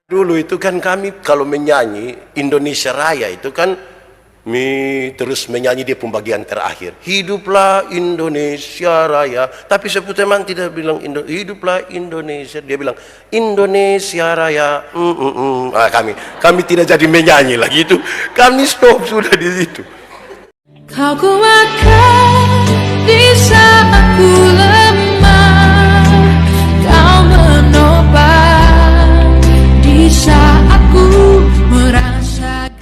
Dulu itu kan kami kalau menyanyi Indonesia Raya itu kan terus menyanyi di pembagian terakhir. Hiduplah Indonesia Raya. Tapi Seputu memang tidak bilang hiduplah Indonesia. Dia bilang Indonesia Raya. Nah, kami tidak jadi menyanyi lagi itu. Kami stop sudah di situ. Kau kuatkan di saat ku lemah, kau menopang di saat ku merasakan.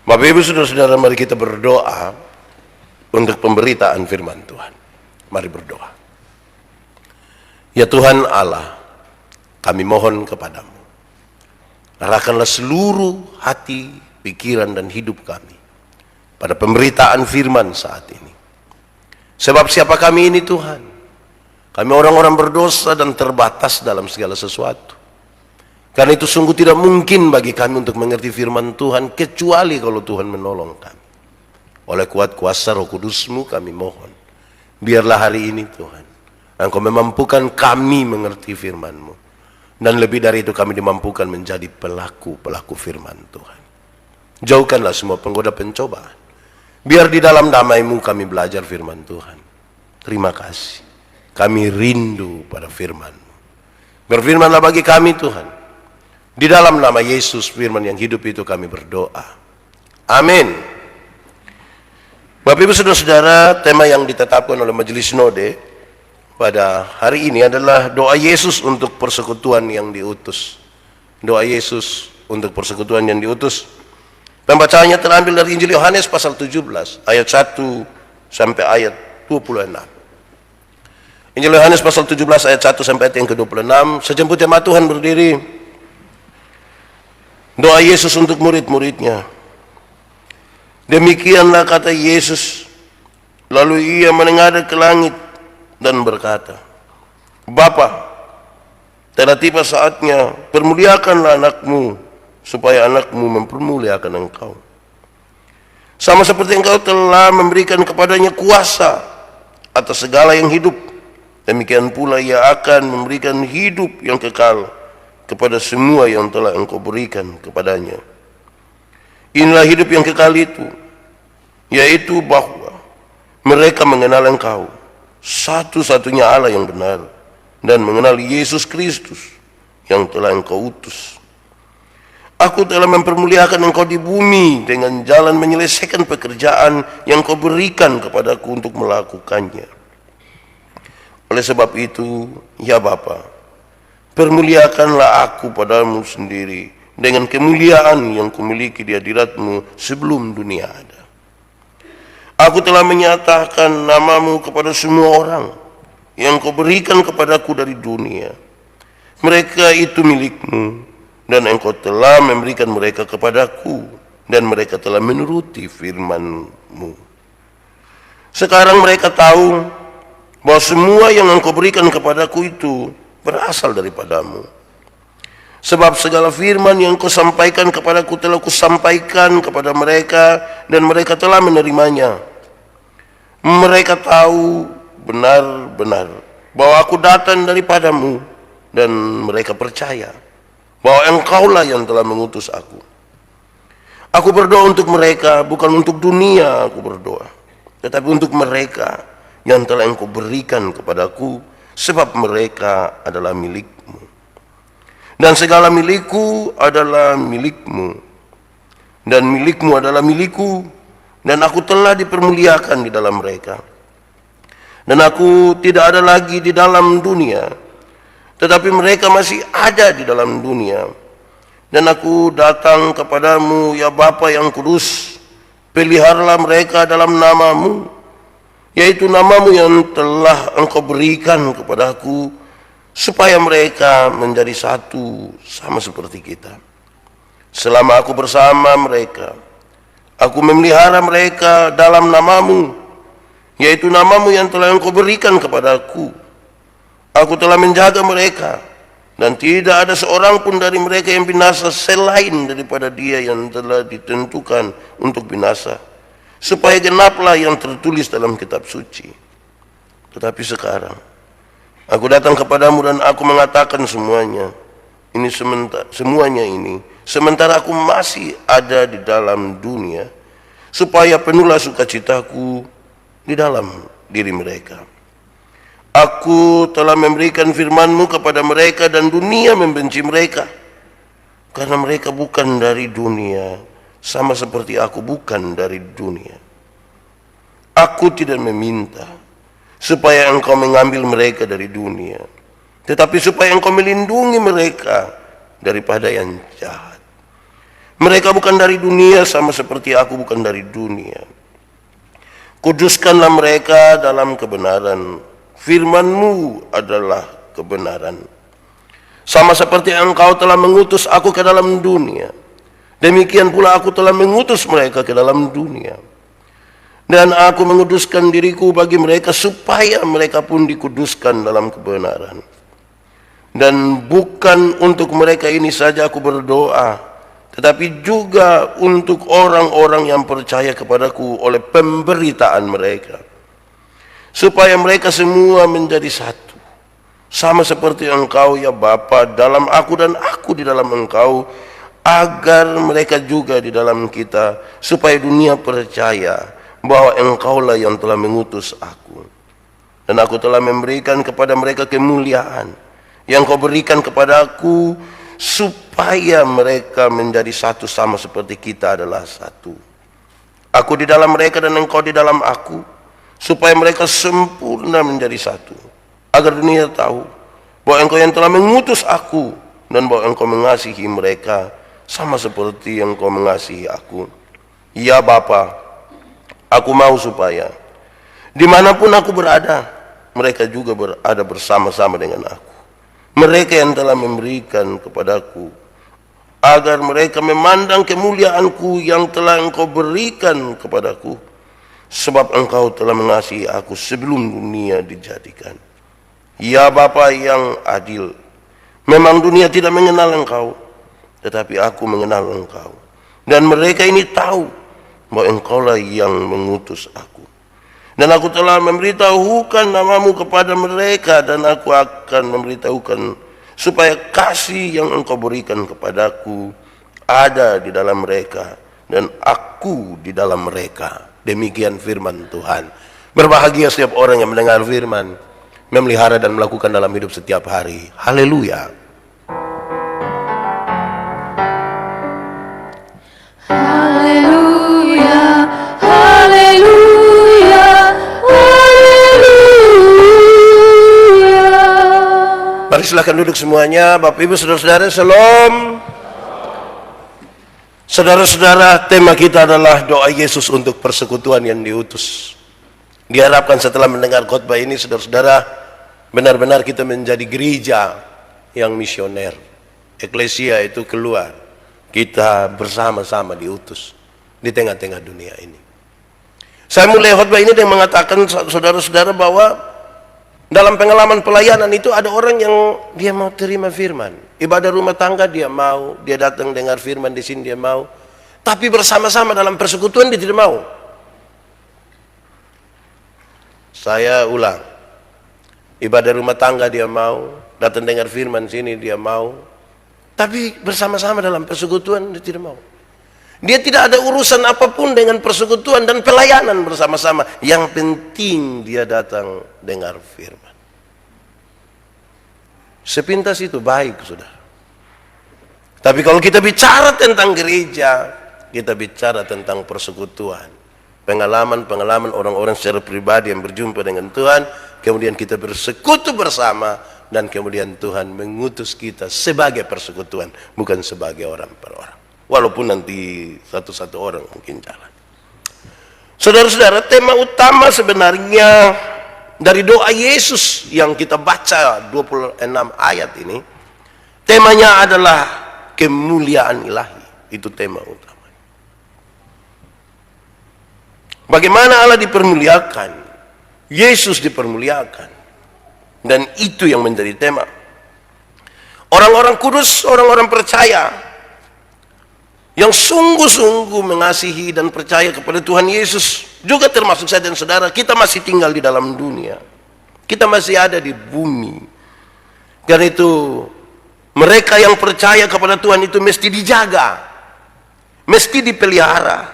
Bapak Ibu saudara-saudara, mari kita berdoa untuk pemberitaan firman Tuhan. Mari berdoa. Ya Tuhan Allah, kami mohon kepadamu, arahkanlah seluruh hati, pikiran dan hidup kami pada pemberitaan firman saat ini. Sebab siapa kami ini Tuhan? Kami orang-orang berdosa dan terbatas dalam segala sesuatu. Karena itu sungguh tidak mungkin bagi kami untuk mengerti firman Tuhan kecuali kalau Tuhan menolong kami. Oleh kuat kuasa Roh Kudus-Mu kami mohon, biarlah hari ini Tuhan Engkau memampukan kami mengerti firman-Mu. Dan lebih dari itu kami dimampukan menjadi pelaku-pelaku firman Tuhan. Jauhkanlah semua penggoda pencobaan. Biar di dalam damai-Mu kami belajar firman Tuhan. Terima kasih. Kami rindu pada firman-Mu. Berfirmanlah bagi kami Tuhan. Di dalam nama Yesus firman yang hidup itu kami berdoa. Amin. Bapak Ibu saudara-saudara, tema yang ditetapkan oleh Majelis Sinode pada hari ini adalah doa Yesus untuk persekutuan yang diutus. Doa Yesus untuk persekutuan yang diutus. Pembacaannya terambil dari Injil Yohanes pasal 17 ayat 1 sampai ayat 26. Injil Yohanes pasal 17 ayat 1 sampai ayat yang ke-26. Sejemput jemaat Tuhan berdiri. Doa Yesus untuk murid-muridnya. Demikianlah kata Yesus. Lalu ia menengadah ke langit dan berkata, Bapa, telah tiba saatnya, permuliakanlah anakmu, supaya anakmu mempermuliakan engkau. Sama seperti engkau telah memberikan kepadanya kuasa atas segala yang hidup, demikian pula ia akan memberikan hidup yang kekal kepada semua yang telah engkau berikan kepadanya. Inilah hidup yang kekal itu, yaitu bahwa mereka mengenal engkau, satu-satunya Allah yang benar, dan mengenal Yesus Kristus yang telah engkau utus. Aku telah mempermuliakan engkau di bumi dengan jalan menyelesaikan pekerjaan yang kau berikan kepadaku untuk melakukannya. Oleh sebab itu, ya Bapa, permuliakanlah aku padamu sendiri dengan kemuliaan yang kumiliki di hadirat-Mu sebelum dunia ada. Aku telah menyatakan namamu kepada semua orang yang kau berikan kepadaku dari dunia. Mereka itu milik-Mu, dan engkau telah memberikan mereka kepadaku, dan mereka telah menuruti firman-Mu. Sekarang mereka tahu bahwa semua yang engkau berikan kepadaku itu berasal daripadamu. Sebab segala firman yang kau sampaikan kepadaku telah kusampaikan kepada mereka, dan mereka telah menerimanya. Mereka tahu benar-benar bahwa aku datang daripadamu, dan mereka percaya bahwa engkaulah yang telah mengutus aku. Aku berdoa untuk mereka, bukan untuk dunia aku berdoa, tetapi untuk mereka yang telah engkau berikan kepadaku, sebab mereka adalah milik-Mu. Dan segala milikku adalah milik-Mu, dan milik-Mu adalah milikku, dan aku telah dipermuliakan di dalam mereka. Dan aku tidak ada lagi di dalam dunia, tetapi mereka masih ada di dalam dunia. Dan aku datang kepadamu, ya Bapa yang kudus, peliharalah mereka dalam namamu, yaitu namamu yang telah engkau berikan kepadaku, supaya mereka menjadi satu sama seperti kita. Selama aku bersama mereka, aku memelihara mereka dalam namamu, yaitu namamu yang telah engkau berikan kepadaku. Aku telah menjaga mereka, dan tidak ada seorang pun dari mereka yang binasa selain daripada dia yang telah ditentukan untuk binasa, supaya genaplah yang tertulis dalam kitab suci. Tetapi sekarang aku datang kepadamu dan aku mengatakan semuanya, ini semuanya ini sementara aku masih ada di dalam dunia, supaya penuhlah sukacitaku di dalam diri mereka. Aku telah memberikan firman-Mu kepada mereka dan dunia membenci mereka, karena mereka bukan dari dunia, sama seperti aku bukan dari dunia. Aku tidak meminta supaya Engkau mengambil mereka dari dunia, tetapi supaya Engkau melindungi mereka daripada yang jahat. Mereka bukan dari dunia, sama seperti aku bukan dari dunia. Kuduskanlah mereka dalam kebenaran. Firman-Mu adalah kebenaran. Sama seperti Engkau telah mengutus aku ke dalam dunia, demikian pula aku telah mengutus mereka ke dalam dunia. Dan aku menguduskan diriku bagi mereka, supaya mereka pun dikuduskan dalam kebenaran. Dan bukan untuk mereka ini saja aku berdoa, tetapi juga untuk orang-orang yang percaya kepadaku oleh pemberitaan mereka, supaya mereka semua menjadi satu, sama seperti Engkau ya Bapa dalam aku dan aku di dalam Engkau, agar mereka juga di dalam kita, supaya dunia percaya bahwa Engkaulah yang telah mengutus aku. Dan aku telah memberikan kepada mereka kemuliaan yang Kau berikan kepada aku, supaya mereka menjadi satu sama seperti kita adalah satu. Aku di dalam mereka dan Engkau di dalam aku, supaya mereka sempurna menjadi satu, agar dunia tahu bahwa Engkau yang telah mengutus aku, dan bahwa Engkau mengasihi mereka sama seperti yang Engkau mengasihi aku. Ya Bapa, aku mau supaya dimanapun aku berada, mereka juga berada bersama-sama dengan aku. Mereka yang telah memberikan kepadaku, agar mereka memandang kemuliaanku yang telah Engkau berikan kepadaku, sebab Engkau telah mengasihi aku sebelum dunia dijadikan. Ya Bapa yang adil, memang dunia tidak mengenal Engkau, tetapi aku mengenal Engkau, dan mereka ini tahu bahwa Engkaulah yang mengutus aku. Dan aku telah memberitahukan namamu kepada mereka, dan aku akan memberitahukan supaya kasih yang Engkau berikan kepadaku ada di dalam mereka, dan aku di dalam mereka. Demikian firman Tuhan. Berbahagia setiap orang yang mendengar firman, memelihara dan melakukan dalam hidup setiap hari. Haleluya. Haleluya, haleluya, haleluya. Mari silakan duduk semuanya. Bapak Ibu saudara-saudara, shalom. Saudara-saudara, tema kita adalah doa Yesus untuk persekutuan yang diutus. Diharapkan setelah mendengar khotbah ini, saudara-saudara, benar-benar kita menjadi gereja yang misioner. Eklesia itu keluar, kita bersama-sama diutus di tengah-tengah dunia ini. Saya mulai khotbah ini dengan mengatakan saudara-saudara bahwa dalam pengalaman pelayanan itu ada orang yang dia mau terima firman. Ibadah rumah tangga dia mau, dia datang dengar firman di sini dia mau. Tapi bersama-sama dalam persekutuan dia tidak mau. Saya ulang. Ibadah rumah tangga dia mau, datang dengar firman sini dia mau. Tapi bersama-sama dalam persekutuan dia tidak mau. Dia tidak ada urusan apapun dengan persekutuan dan pelayanan bersama-sama. Yang penting dia datang dengar firman. Sepintas itu baik, saudara. Tapi kalau kita bicara tentang gereja, kita bicara tentang persekutuan. Pengalaman-pengalaman orang-orang secara pribadi yang berjumpa dengan Tuhan, kemudian kita bersekutu bersama, dan kemudian Tuhan mengutus kita sebagai persekutuan, bukan sebagai orang per orang. Walaupun nanti satu-satu orang mungkin jalan. Saudara-saudara, tema utama sebenarnya dari doa Yesus yang kita baca 26 ayat ini, temanya adalah kemuliaan ilahi. Itu tema utama. Bagaimana Allah dipermuliakan, Yesus dipermuliakan, dan itu yang menjadi tema. Orang-orang kudus, orang-orang percaya yang sungguh-sungguh mengasihi dan percaya kepada Tuhan Yesus, juga termasuk saya dan saudara, kita masih tinggal di dalam dunia. Kita masih ada di bumi. Karena itu Mereka yang percaya kepada Tuhan itu mesti dijaga, mesti dipelihara,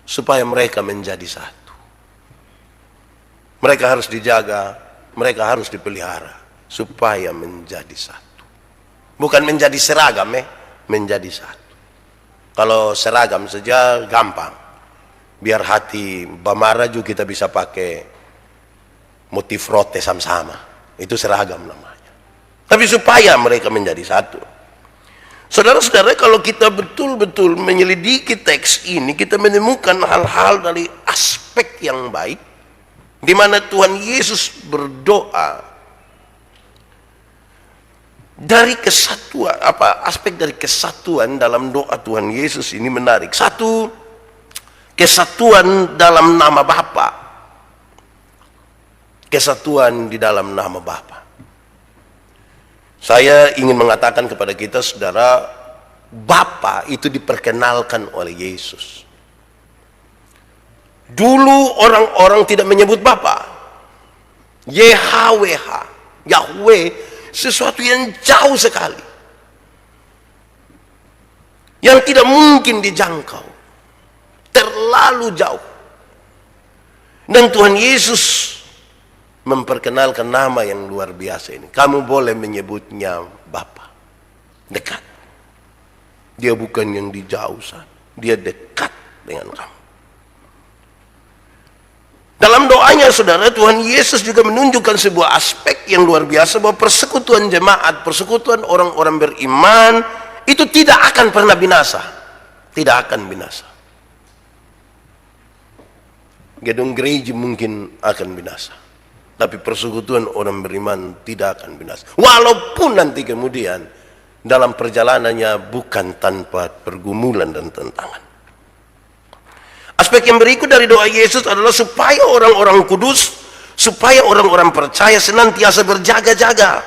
supaya mereka menjadi satu. Mereka harus dijaga, mereka harus dipelihara, supaya menjadi satu. Bukan menjadi seragam, menjadi satu. Kalau seragam saja gampang. Biar hati Bamara juga kita bisa pakai motif rote sama-sama. Itu seragam namanya. Tapi supaya mereka menjadi satu. Saudara-saudara, kalau kita betul-betul menyelidiki teks ini, kita menemukan hal-hal dari aspek yang baik, di mana Tuhan Yesus berdoa dari kesatuan, aspek dari kesatuan dalam doa Tuhan Yesus ini menarik. Satu, kesatuan dalam nama Bapa. Kesatuan di dalam nama Bapa. Saya ingin mengatakan kepada kita, saudara, Bapa itu diperkenalkan oleh Yesus. Dulu orang-orang tidak menyebut Bapa. YHWH, Yahweh, sesuatu yang jauh sekali, yang tidak mungkin dijangkau, terlalu jauh. Dan Tuhan Yesus memperkenalkan nama yang luar biasa ini. Kamu boleh menyebutnya Bapa. Dekat. Dia bukan yang di jauh sana. Dia dekat dengan kamu. Dalam doanya, saudara, Tuhan Yesus juga menunjukkan sebuah aspek yang luar biasa, bahwa persekutuan jemaat, persekutuan orang-orang beriman itu tidak akan pernah binasa. Tidak akan binasa. Gedung gereja mungkin akan binasa, tapi persekutuan orang beriman tidak akan binasa. Walaupun nanti kemudian dalam perjalanannya bukan tanpa pergumulan dan tantangan. Aspek yang berikut dari doa Yesus adalah supaya orang-orang kudus, supaya orang-orang percaya senantiasa berjaga-jaga.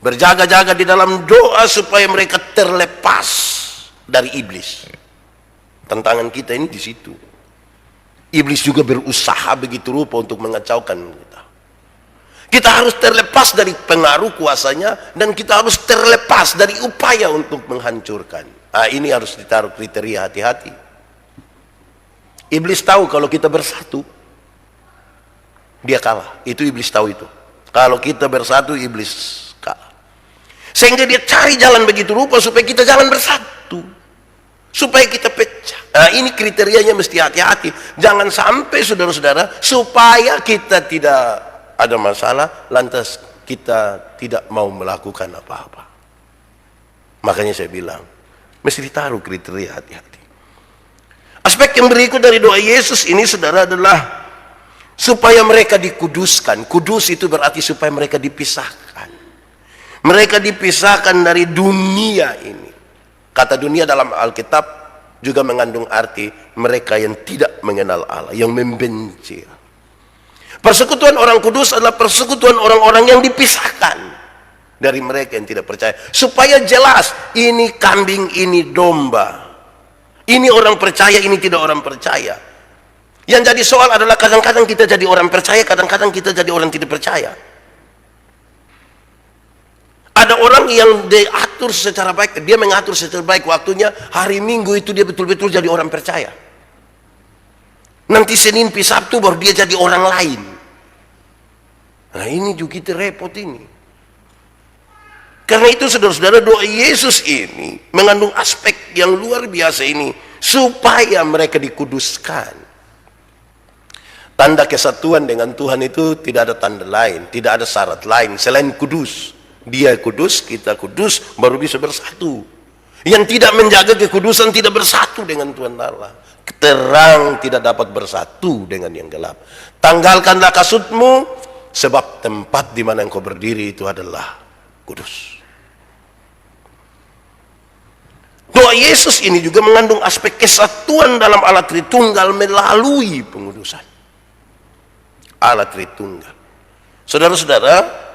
Berjaga-jaga di dalam doa supaya mereka terlepas dari iblis. Tantangan kita ini di situ. Iblis juga berusaha begitu rupa untuk mengacaukan kita. Kita harus terlepas dari pengaruh kuasanya, dan kita harus terlepas dari upaya untuk menghancurkan. Nah, ini harus ditaruh kriteria hati-hati. Iblis tahu kalau kita bersatu, dia kalah. Itu iblis tahu itu. Kalau kita bersatu, iblis kalah. Sehingga dia cari jalan begitu rupa supaya kita jalan bersatu, supaya kita pecah. Nah, ini kriterianya mesti hati-hati. Jangan sampai, saudara-saudara, supaya kita tidak ada masalah, lantas kita tidak mau melakukan apa-apa. Makanya saya bilang, mesti ditaruh kriteria hati-hati. Aspek yang berikut dari doa Yesus ini, saudara, adalah supaya mereka dikuduskan. Kudus itu berarti supaya mereka dipisahkan. Mereka dipisahkan dari dunia ini. Kata dunia dalam Alkitab juga mengandung arti mereka yang tidak mengenal Allah, yang membenci. Persekutuan orang kudus adalah persekutuan orang-orang yang dipisahkan dari mereka yang tidak percaya. Supaya jelas, ini kambing, ini domba. Ini orang percaya, ini tidak orang percaya. Yang jadi soal adalah kadang-kadang kita jadi orang percaya, kadang-kadang kita jadi orang tidak percaya. Ada orang yang diatur secara baik, dia mengatur secara baik waktunya, hari Minggu itu dia betul-betul jadi orang percaya. Nanti Senin, Sabtu baru dia jadi orang lain. Nah, ini juga kita repot ini. Karena itu, saudara-saudara, doa Yesus ini mengandung aspek yang luar biasa ini, supaya mereka dikuduskan. Tanda kesatuan dengan Tuhan itu tidak ada tanda lain, tidak ada syarat lain selain kudus. Dia kudus, kita kudus, baru bisa bersatu. Yang tidak menjaga kekudusan tidak bersatu dengan Tuhan Allah. Terang tidak dapat bersatu dengan yang gelap. Tanggalkanlah kasutmu, sebab tempat di mana engkau berdiri itu adalah kudus. Doa Yesus ini juga mengandung aspek kesatuan dalam Allah Tritunggal melalui pengudusan. Allah Tritunggal. Saudara-saudara,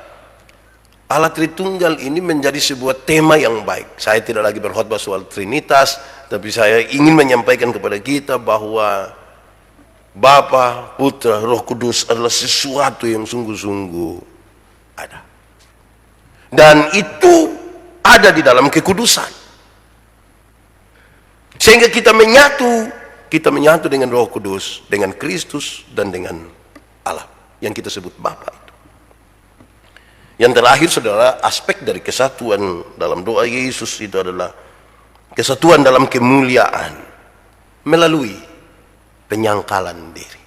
Allah Tritunggal ini menjadi sebuah tema yang baik. Saya tidak lagi berkhotbah soal Trinitas, tapi saya ingin menyampaikan kepada kita bahwa Bapa, Putra, Roh Kudus adalah sesuatu yang sungguh-sungguh ada. Dan itu ada di dalam kekudusan. Sehingga kita menyatu dengan Roh Kudus, dengan Kristus, dan dengan Allah yang kita sebut Bapa itu. Yang terakhir, saudara, aspek dari kesatuan dalam doa Yesus itu adalah kesatuan dalam kemuliaan melalui penyangkalan diri.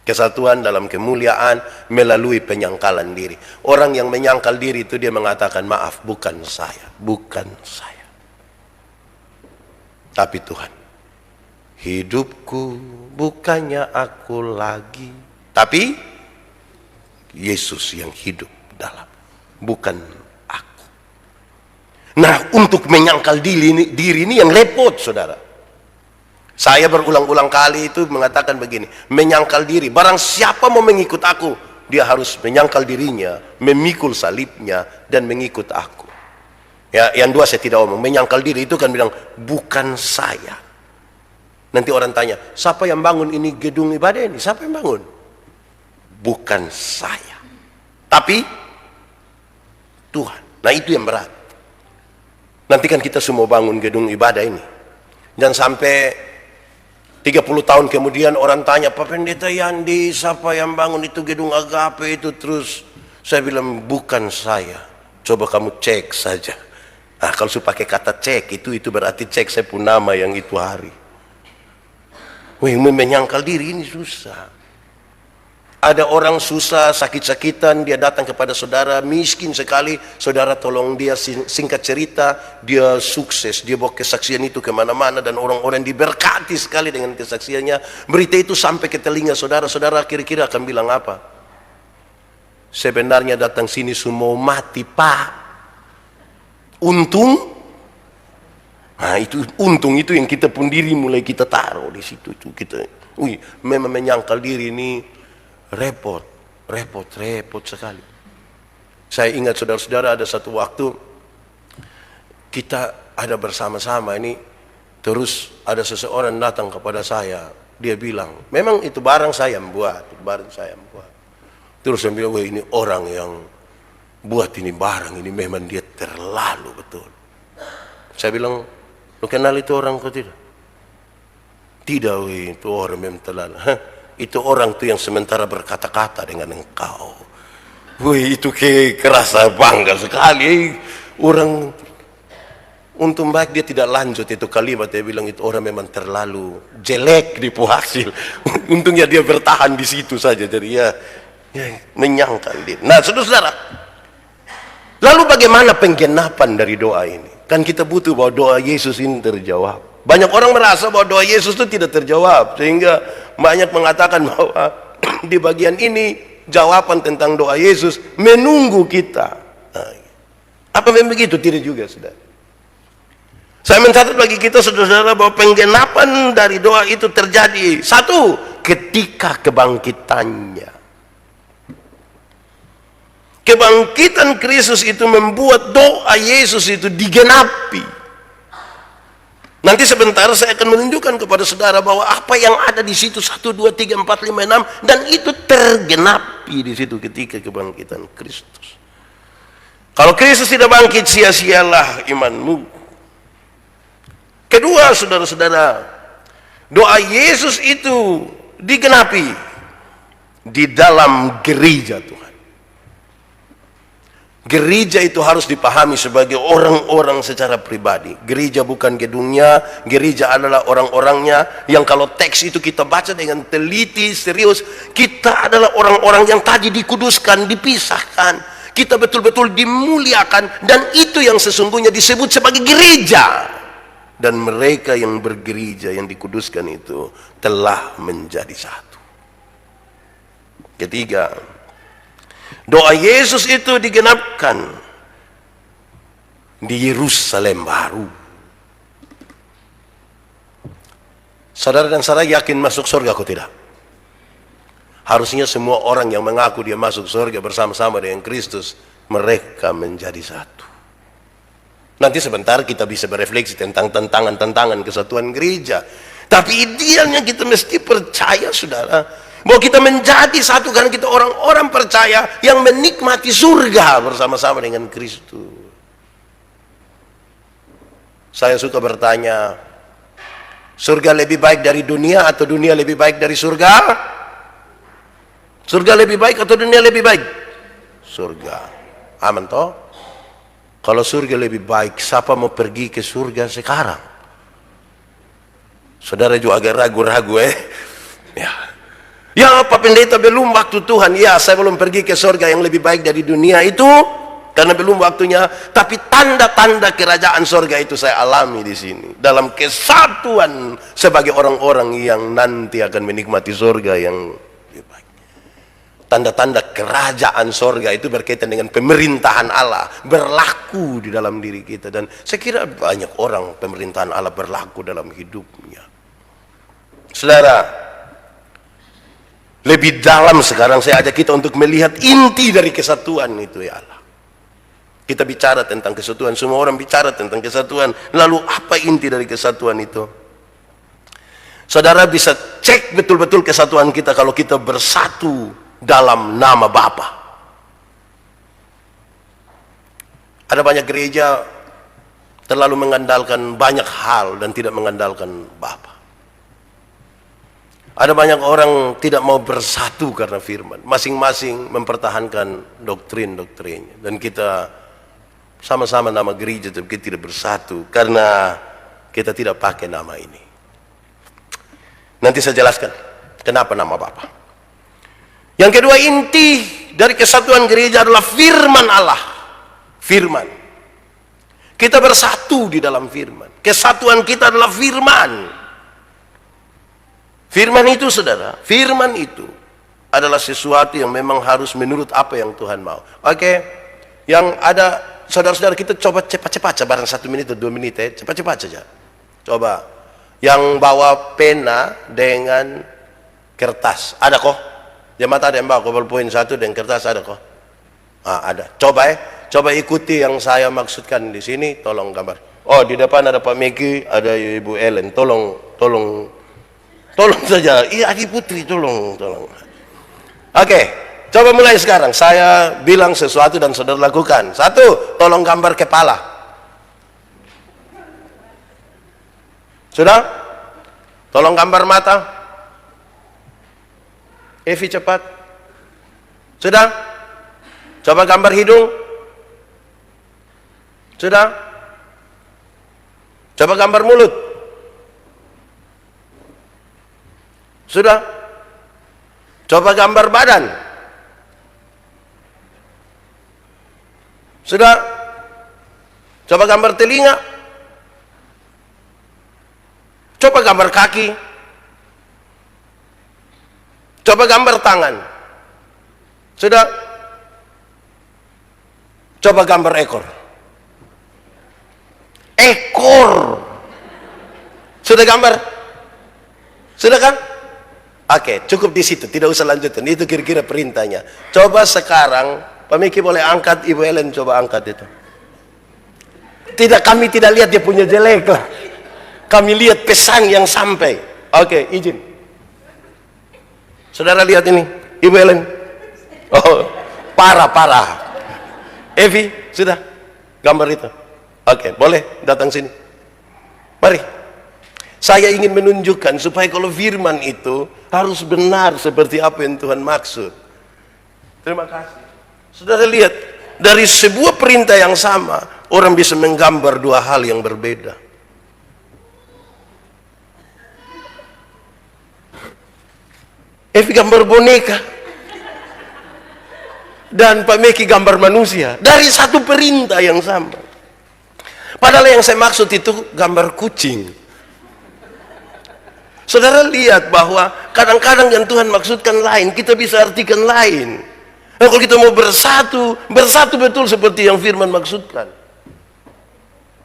Kesatuan dalam kemuliaan melalui penyangkalan diri. Orang yang menyangkal diri itu dia mengatakan, maaf, bukan saya, tapi Tuhan. Hidupku bukannya aku lagi, tapi Yesus yang hidup dalam, bukan aku. Nah, untuk menyangkal diri ini yang repot, saudara. Saya berulang-ulang kali itu mengatakan begini, menyangkal diri. Barang siapa mau mengikut aku, dia harus menyangkal dirinya, memikul salibnya, dan mengikut aku. Ya, yang dua saya tidak omong. Menyangkal diri itu kan bilang, bukan saya. Nanti orang tanya, siapa yang bangun ini gedung ibadah ini? Siapa yang bangun? Bukan saya, tapi Tuhan. Nah, itu yang berat. Nanti kan kita semua bangun gedung ibadah ini. Dan sampai 30 tahun kemudian orang tanya, Pak Pendeta Yandi, siapa yang bangun itu gedung Agape itu? Terus saya bilang, bukan saya. Coba kamu cek saja. Nah, kalau saya pakai kata cek, itu berarti cek saya pun nama yang itu hari. Wih, menyangkal diri ini susah. Ada orang susah, sakit-sakitan, dia datang kepada saudara, miskin sekali, saudara tolong dia, singkat cerita, dia sukses, dia bawa kesaksian itu kemana-mana, dan orang-orang diberkati sekali dengan kesaksiannya. Berita itu sampai ke telinga saudara, saudara kira-kira akan bilang apa? Sebenarnya datang sini semua mati, Pak. Untung. Nah, itu untung itu yang kita pun diri mulai kita taruh di situ tuh kita. Memang menyangkal diri ini repot sekali. Saya ingat saudara-saudara, ada satu waktu kita ada bersama-sama ini, terus ada seseorang datang kepada saya, dia bilang, memang itu barang saya yang buat, Terus saya bilang, wah, ini orang yang buat ini barang ini memang dia terlalu betul. Saya bilang, lu kenal itu orang kok tidak? Tidak, weh, itu orang memang terlalu. Itu orang tuh yang sementara berkata-kata dengan engkau. Wih, itu kerasa bangga sekali. Orang untung baik dia tidak lanjut itu kalimat, dia bilang itu orang memang terlalu jelek di hasil. Untungnya dia bertahan di situ saja. Jadi ya menyangkal dia. Nah, saudara-saudara, lalu bagaimana penggenapan dari doa ini? Kan kita butuh bahwa doa Yesus ini terjawab. Banyak orang merasa bahwa doa Yesus itu tidak terjawab, sehingga banyak mengatakan bahwa di bagian ini jawaban tentang doa Yesus menunggu kita. Nah, apa memang begitu? Tidak juga, saudara. Saya mencatat bagi kita, saudara-saudara, bahwa penggenapan dari doa itu terjadi satu, ketika kebangkitannya. Kebangkitan Kristus itu membuat doa Yesus itu digenapi. Nanti sebentar saya akan menunjukkan kepada saudara bahwa apa yang ada di situ 1, 2, 3, 4, 5, 6 dan itu tergenapi di situ ketika kebangkitan Kristus. Kalau Kristus tidak bangkit, sia-sialah imanmu. Kedua, saudara-saudara, doa Yesus itu digenapi di dalam gereja Tuhan. Gereja itu harus dipahami sebagai orang-orang secara pribadi. Gereja bukan gedungnya, gereja adalah orang-orangnya yang kalau teks itu kita baca dengan teliti, serius. Kita adalah orang-orang yang tadi dikuduskan, dipisahkan. Kita betul-betul dimuliakan, dan itu yang sesungguhnya disebut sebagai gereja. Dan mereka yang bergereja, yang dikuduskan itu telah menjadi satu. Ketiga, doa Yesus itu digenapkan di Yerusalem baru. Saudara dan saudara yakin masuk surga atau tidak? Harusnya semua orang yang mengaku dia masuk surga bersama-sama dengan Kristus, mereka menjadi satu. Nanti sebentar kita bisa berefleksi tentang tantangan-tantangan kesatuan gereja. Tapi idealnya kita mesti percaya, saudara, bahwa kita menjadi satu karena kita orang-orang percaya yang menikmati surga bersama-sama dengan Kristus. Saya suka bertanya, surga lebih baik dari dunia atau dunia lebih baik dari surga? Surga lebih baik atau dunia lebih baik? Surga. Aman toh? Kalau surga lebih baik, siapa mau pergi ke surga sekarang? Saudara juga agak ragu-ragu ya. Ya Pak Pendeta, belum waktu Tuhan. Ya, saya belum pergi ke surga yang lebih baik dari dunia itu karena belum waktunya. Tapi tanda-tanda kerajaan surga itu saya alami di sini dalam kesatuan sebagai orang-orang yang nanti akan menikmati surga yang lebih baik. Tanda-tanda kerajaan surga itu berkaitan dengan pemerintahan Allah berlaku di dalam diri kita, dan saya kira banyak orang pemerintahan Allah berlaku dalam hidupnya. Saudara, lebih dalam sekarang saya ajak kita untuk melihat inti dari kesatuan itu ya Allah. Kita bicara tentang kesatuan, semua orang bicara tentang kesatuan. Lalu apa inti dari kesatuan itu? Saudara bisa cek betul-betul kesatuan kita kalau kita bersatu dalam nama Bapa. Ada banyak gereja terlalu mengandalkan banyak hal dan tidak mengandalkan Bapa. Ada banyak orang tidak mau bersatu karena firman. Masing-masing mempertahankan doktrin-doktrinnya. Dan kita sama-sama nama gereja tapi kita tidak bersatu karena kita tidak pakai nama ini. Nanti saya jelaskan kenapa nama Bapa. Yang kedua, inti dari kesatuan gereja adalah firman Allah. Firman. Kita bersatu di dalam firman. Kesatuan kita adalah firman. Firman itu saudara, firman itu adalah sesuatu yang memang harus menurut apa yang Tuhan mau. Oke, yang ada saudara-saudara kita coba cepat-cepat barang 1 menit atau 2 menit cepat-cepat saja. Coba, yang bawa pena dengan kertas, ada kok? Jemaat ada yang bawa PowerPoint 1 dan kertas ada kok? Ada. Coba ikuti yang saya maksudkan di sini, tolong gambar. Oh, di depan ada Pak Meki, ada Ibu Ellen, tolong saja. Iya, Adi Putri, tolong. Oke, coba mulai sekarang. Saya bilang sesuatu dan saudara lakukan. 1, tolong gambar kepala. Sudah? Tolong gambar mata. Evi cepat. Sudah? Coba gambar hidung. Sudah? Coba gambar mulut. Sudah? Coba gambar badan. Sudah? Coba gambar telinga. Coba gambar kaki. Coba gambar tangan. Sudah? Coba gambar ekor. Ekor. Sudah gambar? Sudah kan? Oke, cukup di situ, tidak usah lanjutkan. Itu kira-kira perintahnya. Coba sekarang, Pak Miki boleh angkat, Ibu Ellen coba angkat itu. Tidak, kami tidak lihat dia punya jelek lah. Kami lihat pesan yang sampai. Oke, izin. Saudara lihat ini, Ibu Ellen. Oh, parah. Evi, sudah gambar itu. Oke, boleh datang sini. Mari. Saya ingin menunjukkan supaya kalau firman itu harus benar seperti apa yang Tuhan maksud. Terima kasih. Saudara lihat, dari sebuah perintah yang sama, orang bisa menggambar 2 hal yang berbeda. Evi gambar boneka. Dan Pak Meki gambar manusia. Dari satu perintah yang sama. Padahal yang saya maksud itu gambar kucing. Saudara lihat bahwa kadang-kadang yang Tuhan maksudkan lain, kita bisa artikan lain. Nah, kalau kita mau bersatu betul seperti yang firman maksudkan.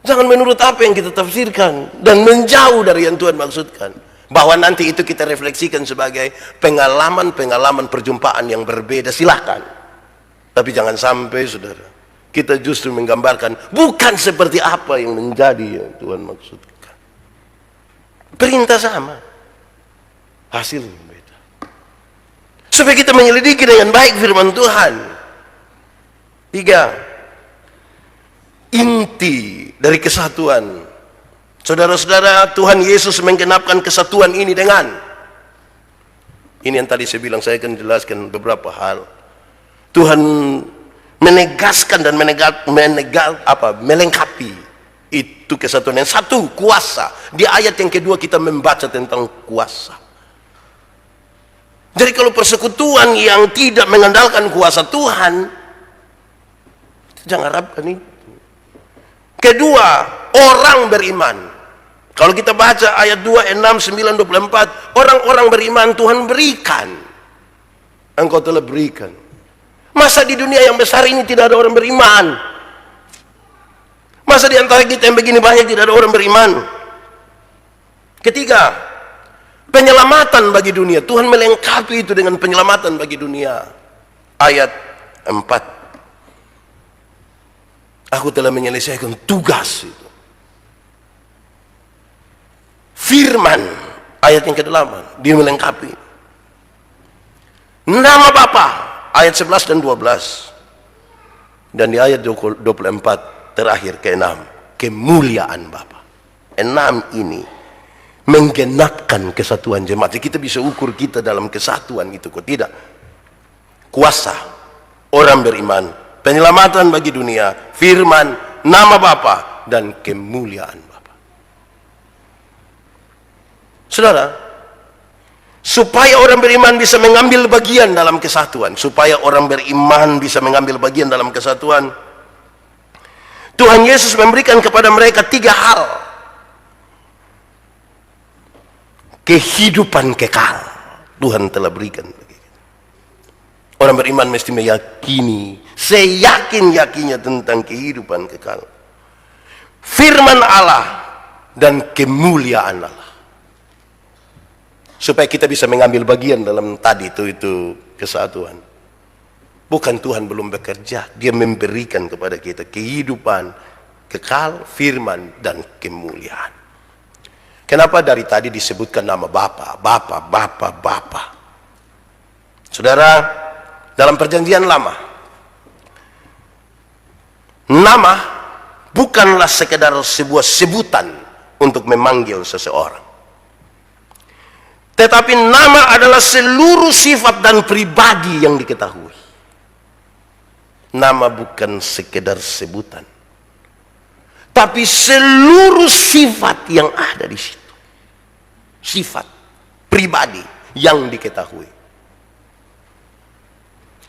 Jangan menurut apa yang kita tafsirkan dan menjauh dari yang Tuhan maksudkan. Bahwa nanti itu kita refleksikan sebagai pengalaman perjumpaan yang berbeda, silahkan. Tapi jangan sampai saudara, kita justru menggambarkan bukan seperti apa yang menjadi yang Tuhan maksudkan. Perintah sama, hasil berbeda. Supaya kita menyelidiki dengan baik firman Tuhan. 3, inti dari kesatuan Saudara-saudara, Tuhan Yesus menggenapkan kesatuan ini dengan ini yang tadi saya bilang, saya akan jelaskan beberapa hal. Tuhan menegaskan dan melengkapi itu kesatuan. Yang satu, kuasa. Di ayat yang kedua kita membaca tentang kuasa. Jadi kalau persekutuan yang tidak mengandalkan kuasa Tuhan, jangan harapkan itu. Kedua, orang beriman. Kalau kita baca ayat 2, 6, 9, 24, orang-orang beriman Tuhan berikan. Engkau telah berikan. Masa di dunia yang besar ini tidak ada orang beriman? Masa di antara kita yang begini banyak tidak ada orang beriman? Ketiga, penyelamatan bagi dunia. Tuhan melengkapi itu dengan penyelamatan bagi dunia. Ayat 4. Aku telah menyelesaikan tugas itu. Firman, ayat yang ke-8, dia melengkapi. Nama Bapa, ayat 11 dan 12. Dan di ayat 24 terakhir ke-6, kemuliaan Bapa. 6 ini menggenapkan kesatuan jemaat. Kita bisa ukur kita dalam kesatuan itu kok tidak. Kuasa orang beriman, penyelamatan bagi dunia, firman, nama Bapa, dan kemuliaan Bapa. Saudara, supaya orang beriman bisa mengambil bagian dalam kesatuan, supaya orang beriman bisa mengambil bagian dalam kesatuan, Tuhan Yesus memberikan kepada mereka 3 hal. Kehidupan kekal Tuhan telah berikan. Orang beriman mesti meyakini, seyakin-yakinnya tentang kehidupan kekal, firman Allah, dan kemuliaan Allah. Supaya kita bisa mengambil bagian dalam tadi itu kesatuan. Bukan Tuhan belum bekerja, dia memberikan kepada kita kehidupan kekal, firman, dan kemuliaan. Kenapa dari tadi disebutkan nama Bapa, Bapa, Bapa, Bapa? Saudara, dalam perjanjian lama, nama bukanlah sekedar sebuah sebutan untuk memanggil seseorang. Tetapi nama adalah seluruh sifat dan pribadi yang diketahui. Nama bukan sekedar sebutan, tapi seluruh sifat yang ada di situ. Sifat pribadi yang diketahui.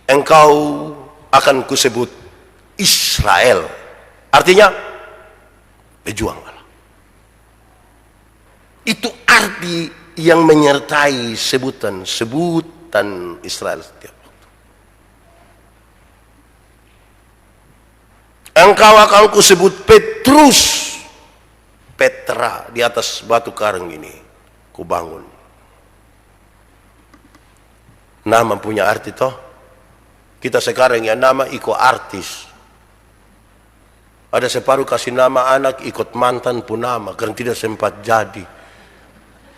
Engkau akan kusebut Israel. Artinya pejuang Allah. Itu arti yang menyertai sebutan Israel setiap waktu. Engkau akan kusebut Petrus, Petra, di atas batu karang ini kubangun. Nama punya arti toh. Kita sekarang ya nama ikut artis. Ada separuh kasih nama anak ikut mantan pun nama karena tidak sempat jadi.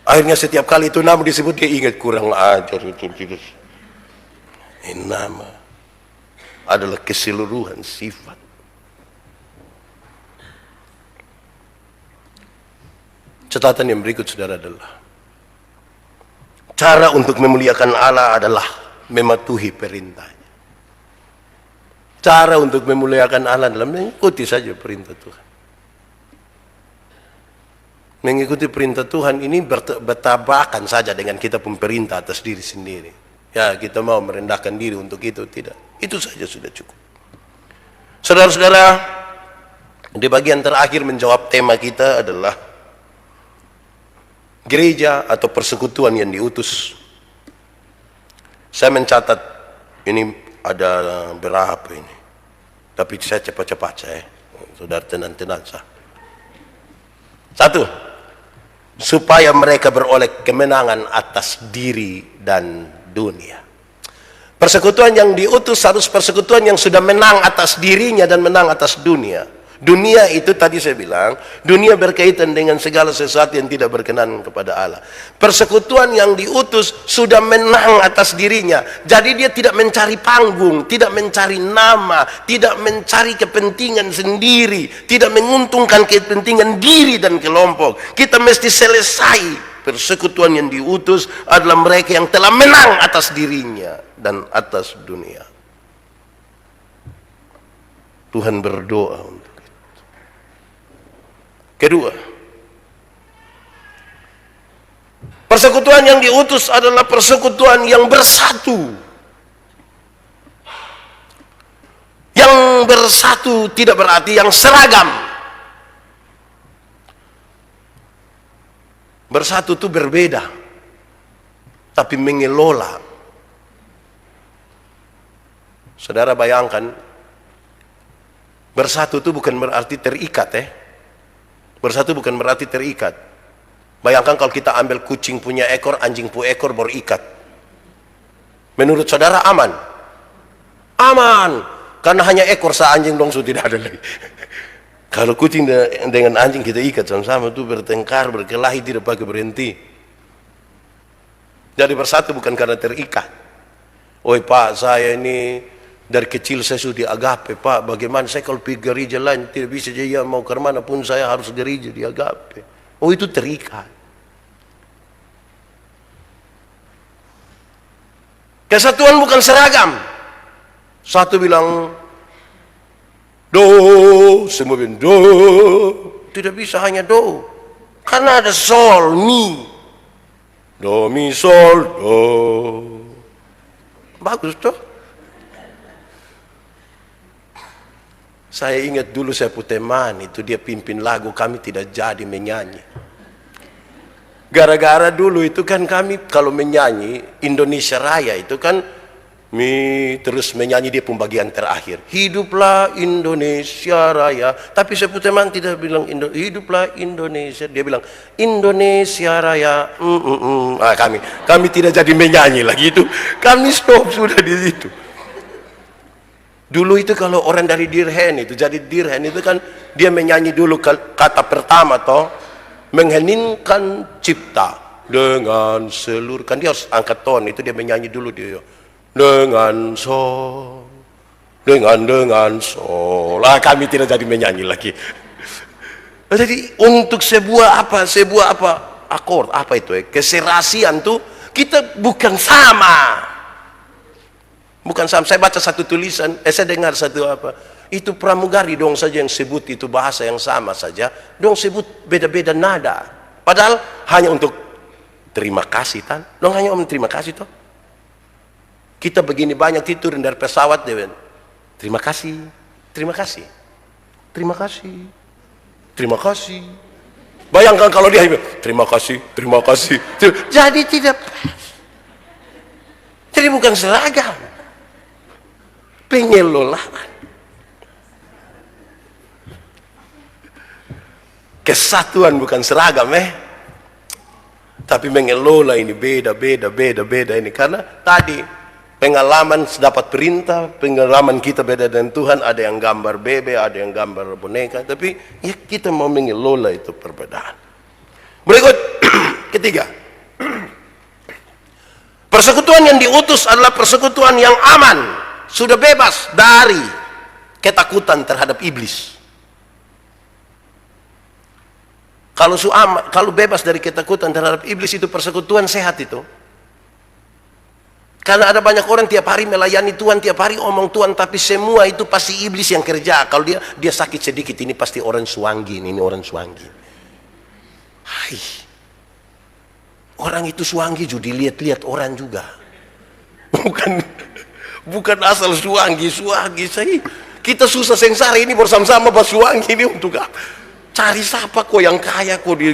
Akhirnya setiap kali itu nama disebut dia ingat kurang ajar itu. Ini nama adalah keseluruhan sifat. Catatan yang berikut saudara adalah cara untuk memuliakan Allah adalah mematuhi perintahnya. Cara untuk memuliakan Allah adalah mengikuti saja perintah Tuhan. Mengikuti perintah Tuhan ini bertabrakan saja dengan kita pemerintah atas diri sendiri. Ya, kita mau merendahkan diri untuk itu, tidak. Itu saja sudah cukup. Saudara-saudara, di bagian terakhir menjawab tema kita adalah gereja atau persekutuan yang diutus. Saya mencatat ini ada berapa ini. Tapi saya cepat-cepat saya. Saudara tenang-tenang sah. 1. Supaya mereka beroleh kemenangan atas diri dan dunia. Persekutuan yang diutus harus persekutuan yang sudah menang atas dirinya dan menang atas dunia. Dunia itu tadi saya bilang, dunia berkaitan dengan segala sesuatu yang tidak berkenan kepada Allah. Persekutuan yang diutus sudah menang atas dirinya. Jadi dia tidak mencari panggung, tidak mencari nama, tidak mencari kepentingan sendiri, tidak menguntungkan kepentingan diri dan kelompok. Kita mesti selesai. Persekutuan yang diutus adalah mereka yang telah menang atas dirinya dan atas dunia. Tuhan berdoa untuk itu. Kedua, persekutuan yang diutus adalah persekutuan yang bersatu. Yang bersatu tidak berarti yang seragam. Bersatu itu berbeda, tapi mengelola. Saudara bayangkan, bersatu itu bukan berarti terikat, Bersatu bukan berarti terikat. Bayangkan kalau kita ambil kucing punya ekor, anjing punya ekor, baru ikat. Menurut saudara aman? Aman. Karena hanya ekor anjing dong, so tidak ada lagi. Kalau kucing dengan anjing kita ikat sama-sama, itu bertengkar, berkelahi, tidak pakai berhenti. Jadi bersatu bukan karena terikat. Oi Pak, saya ini dari kecil saya sudah diagape, Pak. Bagaimana saya kalau pergi gereja lain tidak bisa jadi mau ke mana pun saya harus gereja diagape. Oh, itu terikat. Kesatuan bukan seragam. Satu bilang do, semua bilang do. Tidak bisa hanya do. Karena ada sol, mi. Do, mi, sol, do. Bagus toh. Saya ingat dulu saya punya teman, itu dia pimpin lagu, kami tidak jadi menyanyi. Gara-gara dulu itu kan kami kalau menyanyi Indonesia Raya itu kan terus menyanyi dia pembagian terakhir. Hiduplah Indonesia Raya. Tapi saya punya teman tidak bilang hiduplah Indonesia, dia bilang Indonesia Raya. Kami tidak jadi menyanyi lagi itu. Kami stop sudah di situ. Dulu itu kalau orang dari Dirhen itu, jadi Dirhen itu kan dia menyanyi dulu kata pertama toh, mengheningkan cipta dengan seluruh, kan dia harus angkat ton, itu dia menyanyi dulu dia. Dengan sol, dengan sol. Kami tidak jadi menyanyi lagi. Jadi untuk sebuah akord, apa itu keserasian tuh, kita bukan sama. Bukan sama. Saya baca satu tulisan, saya dengar satu itu pramugari dong saja yang sebut itu bahasa yang sama saja, dong sebut beda-beda nada. Padahal hanya untuk terima kasih tan, dong hanya om terima kasih toh. Kita begini banyak turun dari pesawat deh, terima kasih, terima kasih, terima kasih, terima kasih. Bayangkan kalau dia terima kasih, terima kasih. Jadi tidak pas. Jadi bukan seragam. Pengelolaan. Kesatuan bukan seragam tapi mengelola ini beda ini karena tadi pengalaman dapat perintah, pengalaman kita beda dengan Tuhan, ada yang gambar bebek, ada yang gambar boneka, tapi ya kita mau mengelola itu perbedaan. Berikut ketiga. Persekutuan yang diutus adalah persekutuan yang aman. Sudah bebas dari ketakutan terhadap iblis. Kalau bebas dari ketakutan terhadap iblis itu persekutuan sehat itu. Karena ada banyak orang tiap hari melayani Tuhan, tiap hari omong Tuhan, tapi semua itu pasti iblis yang kerja. Kalau dia sakit sedikit, ini pasti orang suanggin, ini orang suanggin. Hai. Orang itu suanggi juga dilihat-lihat orang juga. Bukan asal suanggi saya. Kita susah sengsara ini bersama-sama bersuanggi ini untuk apa? Cari siapa kok yang kaya kok dia.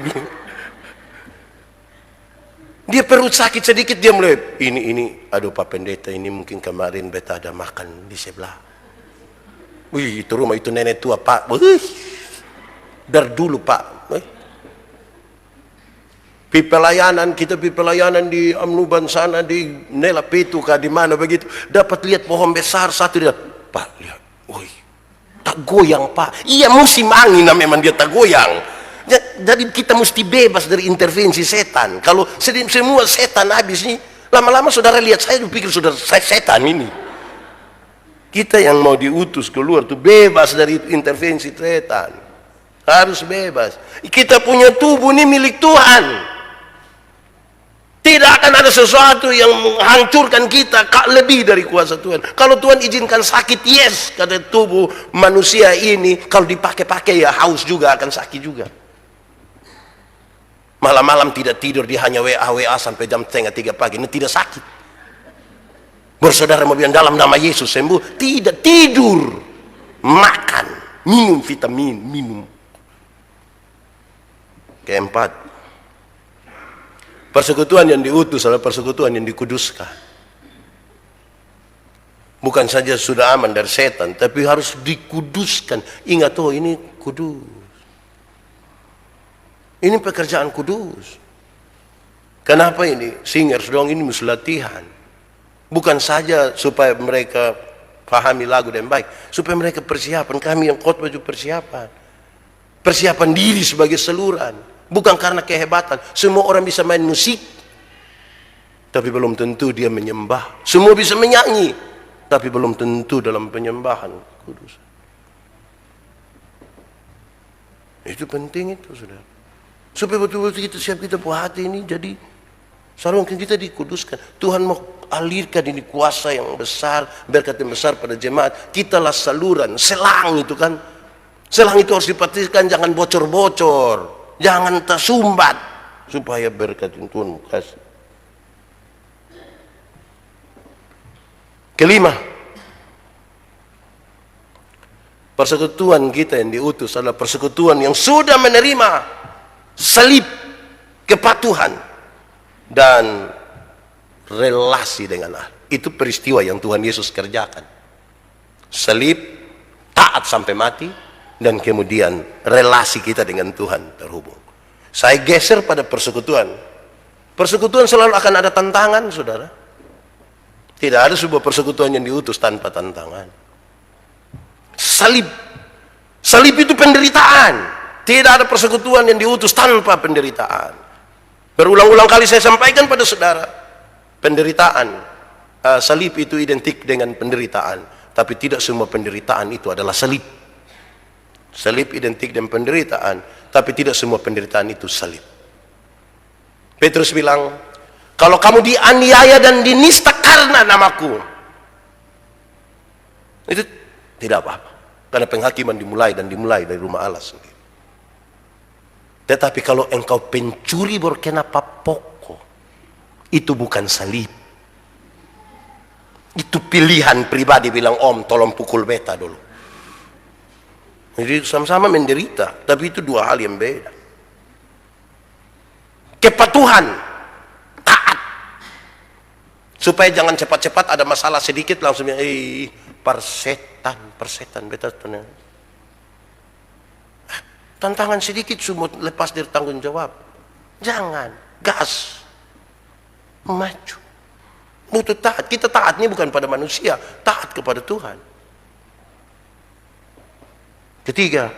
Dia perut sakit sedikit dia mulai ini aduh Pak Pendeta ini mungkin kemarin beta ada makan di sebelah. Wih, itu rumah itu nenek tua Pak. Wih. Dari dulu Pak. Kita pelayanan di Amnuban sana, di Nela Petu kah di mana begitu, dapat lihat pohon besar satu, dia Pak lihat, woi Tak goyang Pak. Iya, musim angin memang dia tak goyang. Jadi kita mesti bebas dari intervensi setan. Kalau semua setan habis nih, lama-lama saudara lihat saya pikir saudara saya setan ini. Kita yang mau diutus keluar tuh bebas dari intervensi setan. Harus bebas. Kita punya tubuh ini milik Tuhan. Tidak akan ada sesuatu yang menghancurkan kita lebih dari kuasa Tuhan. Kalau Tuhan izinkan sakit, yes, karena tubuh manusia ini kalau dipakai-pakai ya haus juga, akan sakit juga. Malam-malam tidak tidur, dia hanya WA sampai jam 2:30 pagi, ini tidak sakit. Bersaudara mau bilang dalam nama Yesus sembuh, tidak, tidur, makan, minum vitamin, minum. Keempat, persekutuan yang diutus adalah persekutuan yang dikuduskan. Bukan saja sudah aman dari setan, tapi harus dikuduskan. Ingat, oh ini kudus. Ini pekerjaan kudus. Kenapa ini? Singers doang ini mesti latihan. Bukan saja supaya mereka pahami lagu dan baik, supaya mereka persiapan. Kami yang khotbah juga persiapan. Persiapan diri sebagai seluruhan. Bukan karena kehebatan. Semua orang bisa main musik, tapi belum tentu dia menyembah. Semua bisa menyanyi, tapi belum tentu dalam penyembahan kudus. Itu penting itu, saudara. Supaya betul-betul kita siap, kita buat hati ini jadi saluran kita dikuduskan. Tuhan mau alirkan ini kuasa yang besar, berkat yang besar pada jemaat. Kitalah saluran, selang itu kan. Selang itu harus dipastikan jangan bocor-bocor, jangan tersumbat, supaya berkat yang Tuhan kasih. Kelima, persekutuan kita yang diutus adalah persekutuan yang sudah menerima salib, kepatuhan, dan relasi dengan Allah. Itu peristiwa yang Tuhan Yesus kerjakan. Salib, taat sampai mati, dan kemudian relasi kita dengan Tuhan terhubung. Saya geser pada persekutuan. Persekutuan selalu akan ada tantangan, saudara. Tidak ada sebuah persekutuan yang diutus tanpa tantangan. Salib. Salib itu penderitaan. Tidak ada persekutuan yang diutus tanpa penderitaan. Berulang-ulang kali saya sampaikan pada saudara, penderitaan, salib itu identik dengan penderitaan. Tapi tidak semua penderitaan itu adalah salib. Salib identik dengan penderitaan, tapi tidak semua penderitaan itu salib. Petrus bilang, kalau kamu dianiaya dan dinista karena namaku, itu tidak apa-apa. Karena penghakiman dimulai dari rumah Allah sendiri. Tetapi kalau engkau pencuri berkenapa pokok, itu bukan salib. Itu pilihan pribadi, bilang om tolong pukul beta dulu. Jadi sama-sama menderita, tapi itu dua hal yang beda. Kepatuhan, taat. Supaya jangan cepat-cepat ada masalah sedikit langsung persetan beta tenang. Tantangan sedikit semua lepas dari tanggung jawab. Jangan, gas, maju. Butuh taat. Kita taat ini bukan pada manusia, taat kepada Tuhan. Ketiga,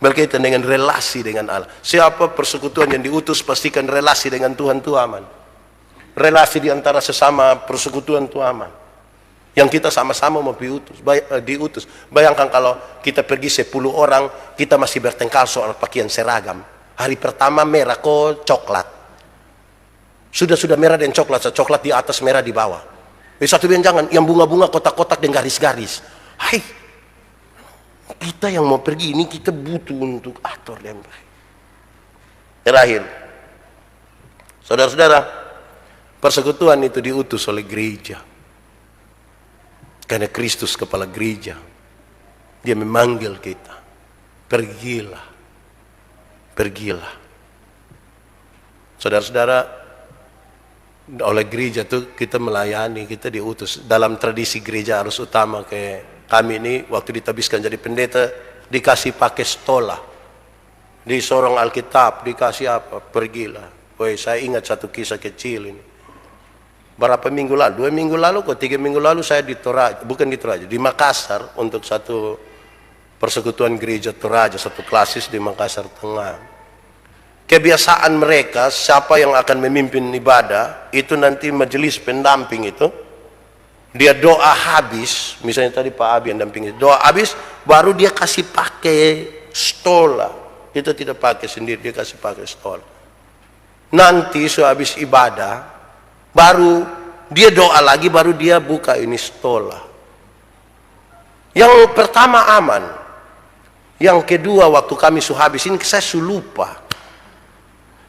berkaitan dengan relasi dengan Allah. Siapa persekutuan yang diutus, pastikan relasi dengan Tuhan itu aman. Relasi di antara sesama persekutuan itu aman. Yang kita sama-sama mau diutus. Bayangkan kalau kita pergi 10 orang, kita masih bertengkar soal pakaian seragam. Hari pertama merah kok coklat. Sudah merah dan coklat, coklat di atas, merah di bawah. Satu bilang jangan, yang bunga-bunga kotak-kotak dan garis-garis. Hai, kita yang mau pergi ini kita butuh untuk atur dan baik. Terakhir, saudara-saudara, persekutuan itu diutus oleh gereja. Karena Kristus kepala gereja, dia memanggil kita, pergilah, pergilah. Saudara-saudara, oleh gereja itu kita melayani, kita diutus. Dalam tradisi gereja harus utama ke kami ini, waktu ditabiskan jadi pendeta, dikasih pakai stola, di sorong Alkitab, dikasih apa, pergilah. Woi, saya ingat satu kisah kecil ini. Berapa minggu lalu, 2 minggu lalu, 3 minggu lalu saya di Toraja, bukan di Toraja, di Makassar untuk satu Persekutuan Gereja Toraja, satu klasis di Makassar Tengah. Kebiasaan mereka, siapa yang akan memimpin ibadah, itu nanti majelis pendamping itu, dia doa habis, misalnya tadi Pak Abi yang dampingi, doa habis, baru dia kasih pakai stola. Itu tidak pakai sendiri, dia kasih pakai stola. Nanti sehabis ibadah, baru dia doa lagi, baru dia buka ini stola. Yang pertama aman. Yang kedua, waktu kami habis ini, saya lupa.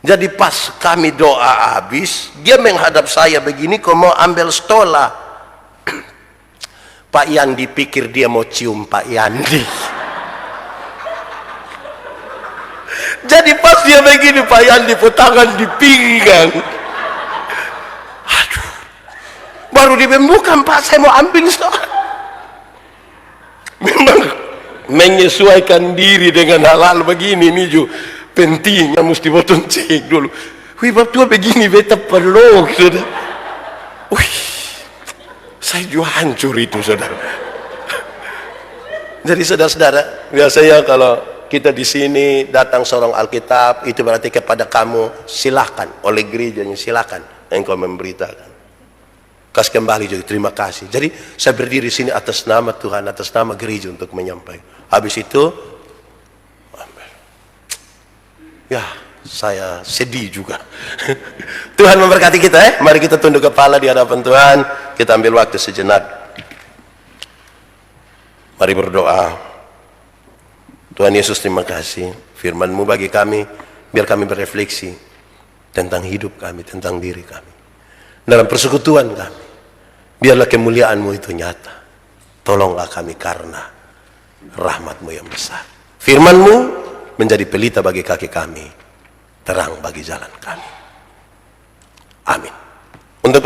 Jadi pas kami doa habis, dia menghadap saya begini, kok mau ambil stola. Pak Yandi pikir dia mau cium Pak Yandi. Jadi pas dia begini, Pak Yandi tangan di pinggang. Aduh. Baru dia bukan Pak, saya mau ambil stola. Memang menyesuaikan diri dengan hal-hal begini ini juga pentingnya, mesti botol cek dulu. Wih, bab tua begini beta perlu, saudara. Wih, saya juga hancur itu, saudara. Jadi saudara-saudara, biasanya kalau kita di sini datang seorang Alkitab, itu berarti kepada kamu silakan, oleh gerejanya silakan engkau memberitakan. Kasih kembali juga, terima kasih. Jadi saya berdiri sini atas nama Tuhan, atas nama gereja untuk menyampaikan. Habis itu, ya saya sedih juga. Tuhan memberkati kita. Mari kita tunduk kepala di hadapan Tuhan. Kita ambil waktu sejenak. Mari berdoa. Tuhan Yesus, terima kasih. Firman-Mu bagi kami, biar kami berefleksi tentang hidup kami, tentang diri kami. Dalam persekutuan kami, biarlah kemuliaan-Mu itu nyata. Tolonglah kami karena rahmat-Mu yang besar. Firman-Mu menjadi pelita bagi kaki kami, terang bagi jalan kami. Amin. Untuk